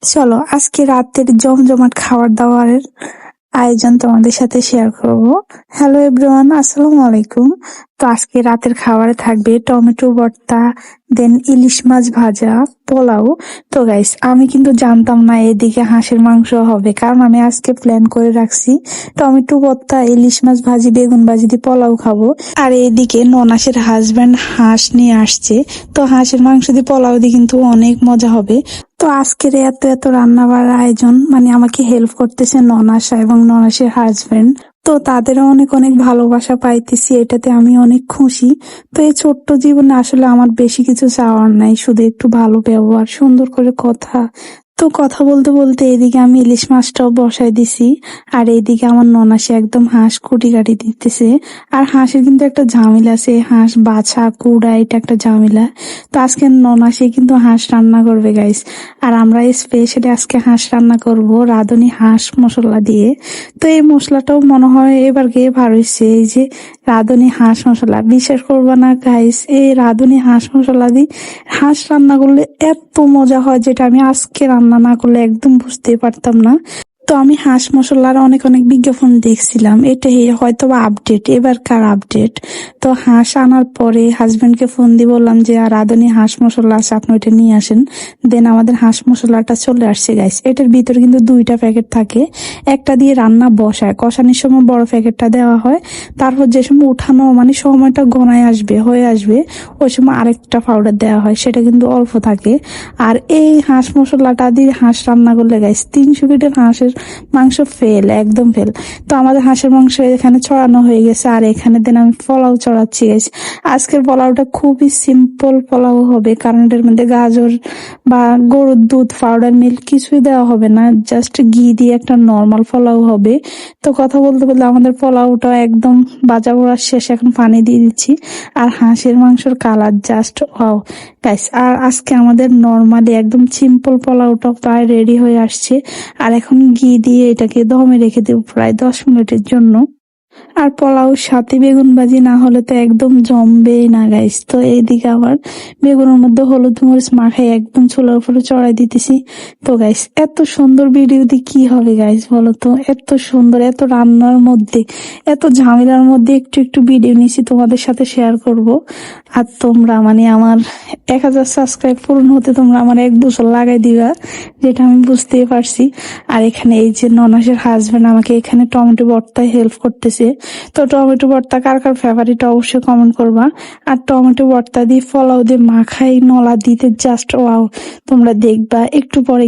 চলো আজকে রাতের জমজমাট খাবার দাবারের আয়োজন তোমাদের সাথে শেয়ার করব। হ্যালো এভরিওয়ান, আসসালামু আলাইকুম। তো আজকে রাতের খাবারে থাকবে টমেটো ভর্তা, দেন ইলিশ মাছ ভাজা, পোলাও। তো গাইস, আমি কিন্তু জানতাম না এদিকে হাঁসের মাংস হবে, কারণ আমি আজকে প্ল্যান করে রাখছি টমেটো ভর্তা, ইলিশ মাছ ভাজি, বেগুন ভাজি দিয়ে পোলাও খাবো। আর এইদিকে ননাসের হাজবেন্ড হাঁস নিয়ে আসছে, তো হাঁসের মাংস দিয়ে পোলাও দিয়ে কিন্তু অনেক মজা হবে। তো আজকের এত এত রান্না বাড়ার আয়োজন, মানে আমাকে হেল্প করতেছে ননাসা এবং ননাসের হাজবেন্ড। তো তাদেরও অনেক অনেক ভালোবাসা পাইতেছি, এটাতে আমি অনেক খুশি। তো এই ছোট্ট জীবনে আসলে আমার বেশি কিছু চাওয়ার নাই, শুধু একটু ভালো ব্যবহার, সুন্দর করে কথা। তো কথা বলতে বলতে এদিকে আমি ইলিশ মাছটাও বসাই দিছি, আর এইদিকে আমার ননাসে একদম হাঁস কুটি কাটি দিতেছে। আর হাঁসের কিন্তু একটা ঝামেলা আছে, হাঁস বাছা কুড়া, এটা একটা ঝামেলা। তো আজকে ননাসে কিন্তু হাঁস রান্না করবে গাইস। আর আমরা স্পেশালি আজকে হাঁস রান্না করব রাঁধুনি হাঁস মশলা দিয়ে। তো এই মশলাটাও মনে হয় এবার গিয়ে ভার হয়েছে, এই যে রাঁধুনি হাঁস মশলা। বিশ্বাস করবা না গাইস, এই রাঁধুনি হাঁস মশলা দিয়ে হাঁস রান্না করলে এত মজা হয়, যেটা আমি আজকে রান্না না করলে একদম বুঝতেই পারতাম না। তো আমি হাঁস মশলার অনেক অনেক বিজ্ঞাপন দেখছিলাম, এটাই হয়তো বা আপডেট, এবারকার আপডেট। তো হাঁস আনার পরে হাজবেন্ডকে ফোন দিয়ে বললাম যে আর রাঁধুনি হাঁস মশলা আছে, আপনি ওইটা নিয়ে আসেন। দেন আমাদের হাঁস মশলাটা চলে আসছে গাইস। এটার ভিতরে কিন্তু দুইটা প্যাকেট থাকে, একটা দিয়ে রান্না বসায়, কষানোর সময় বড় প্যাকেটটা দেওয়া হয়, তারপর যে সময় উঠানো মানে সময়টা ঘনায় আসবে হয়ে আসবে, ওই সময় আরেকটা পাউডার দেওয়া হয়, সেটা কিন্তু অল্প থাকে। আর এই হাঁস মশলাটা দিয়ে হাঁস রান্না করলে গাইস 300 গ্রেডের হাঁসের মাংস ফেল, একদম ফেল। তো আমাদের হাঁসের মাংস এখানে চড়ানো হয়ে গেছে, আর এখানে দেন আমি পোলাও চড়াচ্ছি গাইস। আজকের পোলাওটা খুবই সিম্পল পোলাও হবে, কারণ এটার মধ্যে গাজর বা গরুর দুধ, পাউডার মিল্ক কিছুই দেওয়া হবে না, জাস্ট ঘি দিয়ে একটা নর্মাল পোলাও হবে। তো কথা বলতে বলতে আমাদের পোলাওটা একদম বাজা পোড়া শেষ, এখন পানি দিয়ে দিচ্ছি। আর হাঁসের মাংসের কালার জাস্ট ওয়াও গাইস। আর আজকে আমাদের নর্মালি একদম সিম্পল পোলাওটা প্রায় রেডি হয়ে আসছে। আর এখন ঘি দিয়ে এটাকে দমে রেখে দেবো প্রায় 10 মিনিটের জন্য। আর পোলাওর সাথে বেগুন ভাজি না হলে তো একদম জমবেই না গাইস। তো এইদিকে আবার বেগুনের মধ্যে হলুদ মরিচ মাখাই একদম চুলার উপরে চড়াই দিতেছি। তো গাইস, এত সুন্দর ভিডিও দিয়ে কি হবে গাইস বলো তো? এত সুন্দর, এত রান্নার মধ্যে, এত ঝামেলার মধ্যে একটু একটু ভিডিও নিয়েছি তোমাদের সাথে শেয়ার করব। আর তোমরা মানে আমার 1000 সাবস্ক্রাইব পূরণ হতে তোমরা আমার 1 বছর লাগাই দিবা, যেটা আমি বুঝতেই পারছি। আর এখানে এই যে ননাসের হাজবেন্ড আমাকে এখানে টমেটো ভর্তায় হেল্প করতেছে। তো টমেটো ভর্তা কার কার ফেভারিট অবশ্যই কমেন্ট করবা। আর টমেটো ভর্তা দিয়ে পোলাও দিয়ে মাখাই নলা দিতে জাস্ট ওয়াও, তোমরা দেখবা একটু পরে।